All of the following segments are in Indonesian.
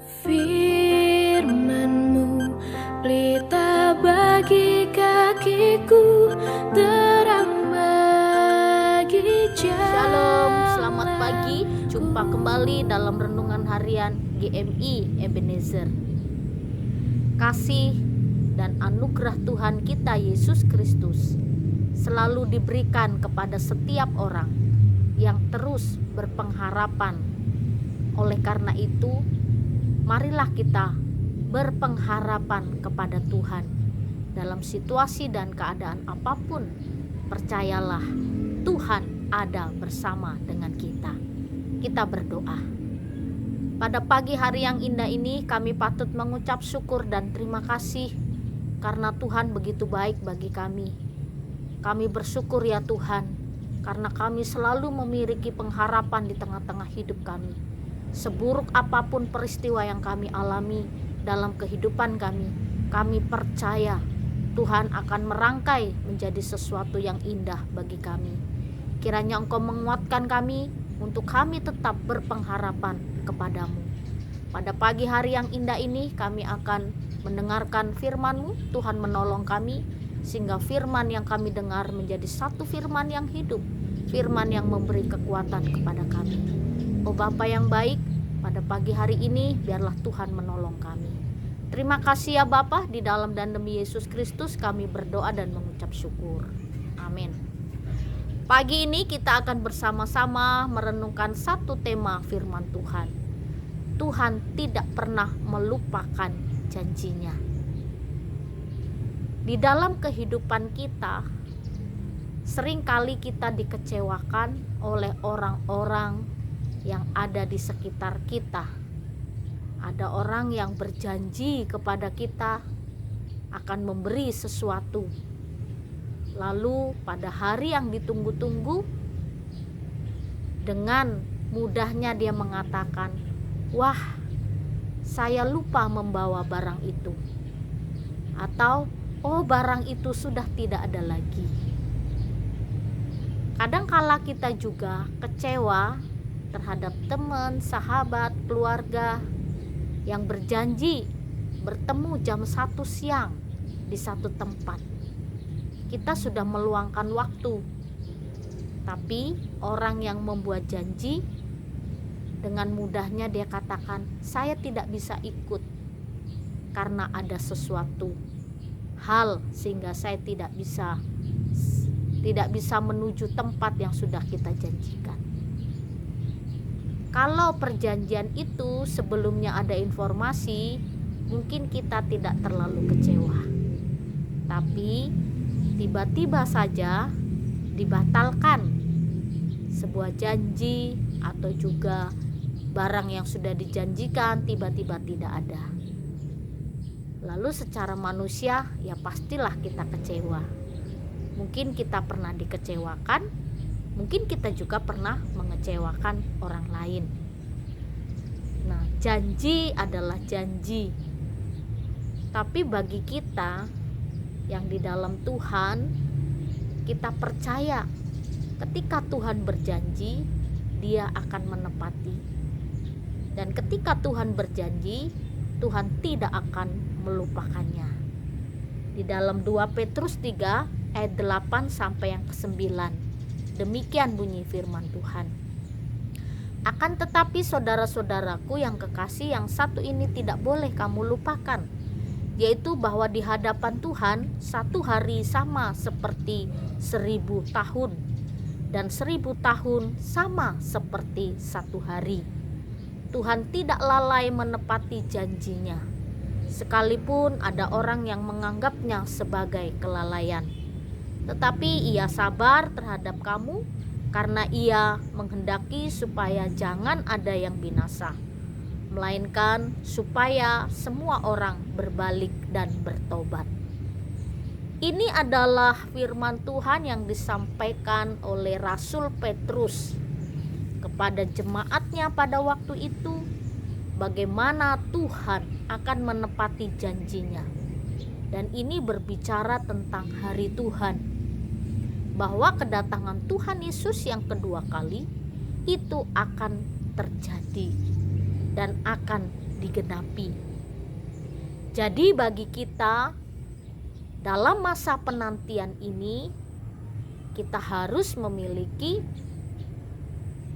Firman-Mu pelita bagi kakiku, terang bagi jalan. Shalom, selamat pagi. Jumpa kembali dalam renungan harian GMI Ebenezer. Kasih dan anugerah Tuhan kita Yesus Kristus selalu diberikan kepada setiap orang yang terus berpengharapan. Oleh karena itu, marilah kita berpengharapan kepada Tuhan dalam situasi dan keadaan apapun. Percayalah, Tuhan ada bersama dengan kita. Kita berdoa. Pada pagi hari yang indah ini, kami patut mengucap syukur dan terima kasih karena Tuhan begitu baik bagi kami. Kami bersyukur ya Tuhan, karena kami selalu memiliki pengharapan di tengah-tengah hidup kami. Seburuk apapun peristiwa yang kami alami dalam kehidupan kami percaya Tuhan akan merangkai menjadi sesuatu yang indah bagi kami. Kiranya Engkau menguatkan kami untuk kami tetap berpengharapan kepadamu. Pada pagi hari yang indah ini kami akan mendengarkan firman-Mu. Tuhan menolong kami sehingga firman yang kami dengar menjadi satu firman yang hidup, firman yang memberi kekuatan kepada kami. Oh Bapa yang baik, pada pagi hari ini biarlah Tuhan menolong kami. Terima kasih ya Bapa, di dalam dan demi Yesus Kristus kami berdoa dan mengucap syukur. Amin. Pagi ini kita akan bersama-sama merenungkan satu tema firman Tuhan. Tuhan tidak pernah melupakan janjinya. Di dalam kehidupan kita, seringkali kita dikecewakan oleh orang-orang yang ada di sekitar kita. Ada orang yang berjanji kepada kita akan memberi sesuatu, lalu pada hari yang ditunggu-tunggu, dengan mudahnya dia mengatakan, "Wah, saya lupa membawa barang itu," atau "Oh, barang itu sudah tidak ada lagi." Kadangkala kita juga kecewa terhadap teman, sahabat, keluarga yang berjanji bertemu jam 1 siang di satu tempat. Kita sudah meluangkan waktu, tapi orang yang membuat janji dengan mudahnya dia katakan, "Saya tidak bisa ikut karena ada sesuatu hal sehingga saya tidak bisa menuju tempat yang sudah kita janjikan." Kalau perjanjian itu sebelumnya ada informasi, mungkin kita tidak terlalu kecewa. Tapi tiba-tiba saja dibatalkan sebuah janji atau juga barang yang sudah dijanjikan tiba-tiba tidak ada. Lalu secara manusia ya pastilah kita kecewa. Mungkin kita pernah dikecewakan, mungkin kita juga pernah mengecewakan orang lain. Nah, janji adalah janji. Tapi bagi kita yang di dalam Tuhan, kita percaya ketika Tuhan berjanji, Dia akan menepati. Dan ketika Tuhan berjanji, Tuhan tidak akan melupakannya. Di dalam 2 Petrus 3 ayat 8 sampai yang ke-9. Demikian bunyi firman Tuhan. "Akan tetapi saudara-saudaraku yang kekasih, yang satu ini tidak boleh kamu lupakan, yaitu bahwa di hadapan Tuhan satu hari sama seperti 1000 tahun, dan 1000 tahun sama seperti satu hari. Tuhan tidak lalai menepati janjinya, sekalipun ada orang yang menganggapnya sebagai kelalaian. Tetapi Ia sabar terhadap kamu, karena Ia menghendaki supaya jangan ada yang binasa, melainkan supaya semua orang berbalik dan bertobat." Ini adalah firman Tuhan yang disampaikan oleh Rasul Petrus kepada jemaatnya pada waktu itu, bagaimana Tuhan akan menepati janjinya. Dan ini berbicara tentang hari Tuhan, bahwa kedatangan Tuhan Yesus yang kedua kali itu akan terjadi dan akan digenapi. Jadi bagi kita dalam masa penantian ini, kita harus memiliki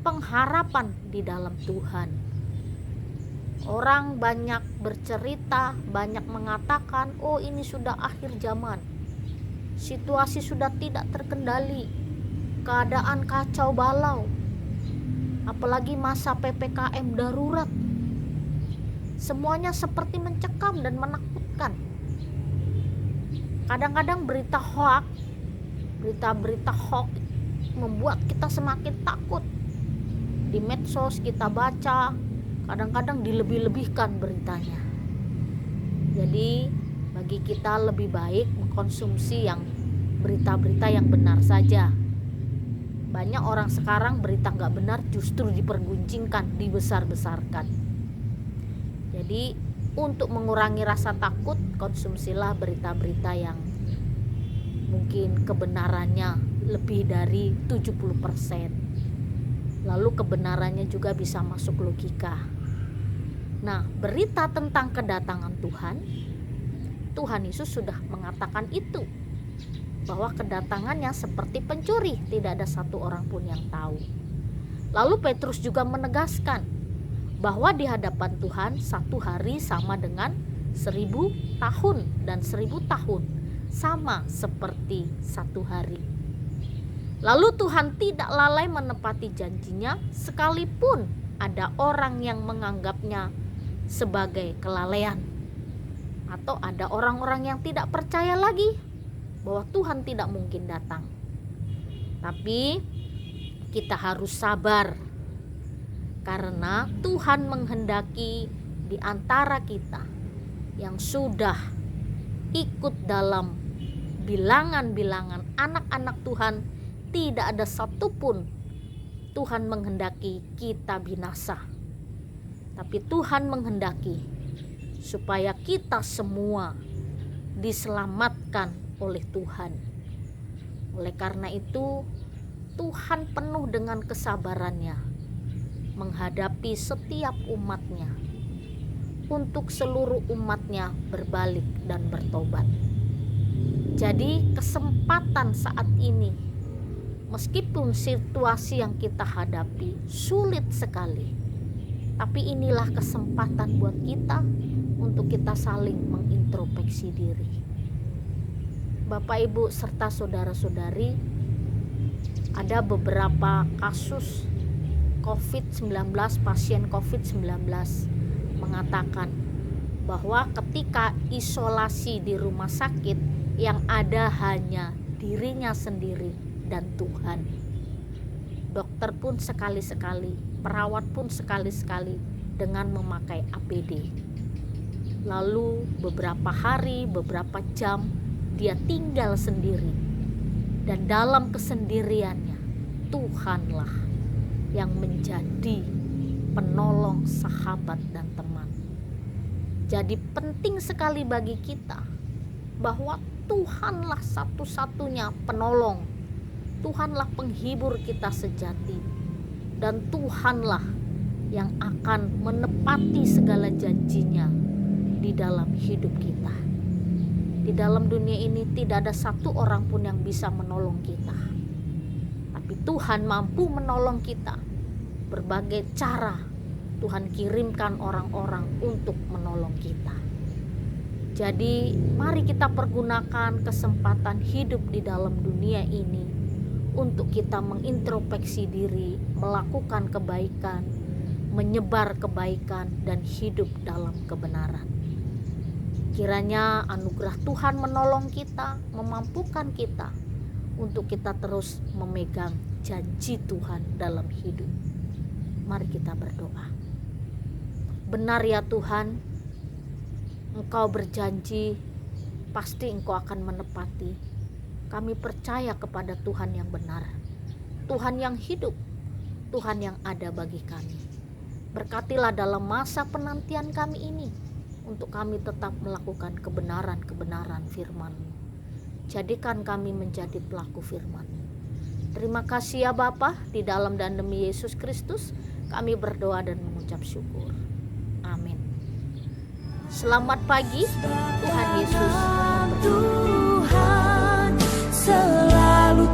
pengharapan di dalam Tuhan. Orang banyak bercerita, banyak mengatakan, oh ini sudah akhir zaman, situasi sudah tidak terkendali, keadaan kacau balau, apalagi masa PPKM darurat, semuanya seperti mencekam dan menakutkan. Kadang-kadang berita-berita hoax membuat kita semakin takut. Di medsos kita baca, kadang-kadang dilebih-lebihkan beritanya. Jadi bagi kita lebih baik mengkonsumsi yang berita-berita yang benar saja. Banyak orang sekarang berita nggak benar justru diperguncingkan, dibesar-besarkan. Jadi untuk mengurangi rasa takut, konsumsilah berita-berita yang mungkin kebenarannya lebih dari 70%. Lalu kebenarannya juga bisa masuk logika. Nah, berita tentang kedatangan Tuhan Yesus sudah mengatakan itu, bahwa kedatangannya seperti pencuri, tidak ada satu orang pun yang tahu. Lalu Petrus juga menegaskan bahwa di hadapan Tuhan satu hari sama dengan 1000 tahun, dan 1000 tahun sama seperti satu hari. Lalu Tuhan tidak lalai menepati janjinya, sekalipun ada orang yang menganggapnya sebagai kelalaian, atau ada orang-orang yang tidak percaya lagi bahwa Tuhan tidak mungkin datang. Tapi kita harus sabar, karena Tuhan menghendaki di antara kita yang sudah ikut dalam bilangan-bilangan anak-anak Tuhan, tidak ada satupun Tuhan menghendaki kita binasa. Tapi Tuhan menghendaki supaya kita semua diselamatkan oleh Tuhan. Oleh karena itu, Tuhan penuh dengan kesabarannya menghadapi setiap umatnya, untuk seluruh umatnya berbalik dan bertobat. Jadi kesempatan saat ini, meskipun situasi yang kita hadapi sulit sekali, tapi inilah kesempatan buat kita untuk kita saling mengintrospeksi diri. Bapak, Ibu, serta saudara-saudari, ada beberapa kasus COVID-19, pasien COVID-19 mengatakan bahwa ketika isolasi di rumah sakit, yang ada hanya dirinya sendiri dan Tuhan. Dokter pun sekali-sekali, perawat pun sekali-sekali dengan memakai APD. Lalu beberapa hari, beberapa jam dia tinggal sendiri, dan dalam kesendiriannya Tuhanlah yang menjadi penolong, sahabat, dan teman. Jadi penting sekali bagi kita bahwa Tuhanlah satu-satunya penolong, Tuhanlah penghibur kita sejati, dan Tuhanlah yang akan menepati segala janjinya di dalam hidup kita. Di dalam dunia ini tidak ada satu orang pun yang bisa menolong kita, tapi Tuhan mampu menolong kita. Berbagai cara Tuhan kirimkan orang-orang untuk menolong kita. Jadi mari kita pergunakan kesempatan hidup di dalam dunia ini untuk kita mengintrospeksi diri, melakukan kebaikan, menyebar kebaikan, dan hidup dalam kebenaran. Kiranya anugerah Tuhan menolong kita, memampukan kita untuk kita terus memegang janji Tuhan dalam hidup. Mari kita berdoa. Benar ya Tuhan, Engkau berjanji, pasti Engkau akan menepati. Kami percaya kepada Tuhan yang benar, Tuhan yang hidup, Tuhan yang ada bagi kami. Berkatilah dalam masa penantian kami ini, untuk kami tetap melakukan kebenaran-kebenaran firman-Mu. Jadikan kami menjadi pelaku firman-Mu. Terima kasih ya Bapa, di dalam dan demi Yesus Kristus kami berdoa dan mengucap syukur. Amin. Selamat pagi, Tuhan Yesus memberkati. Tuhan selalu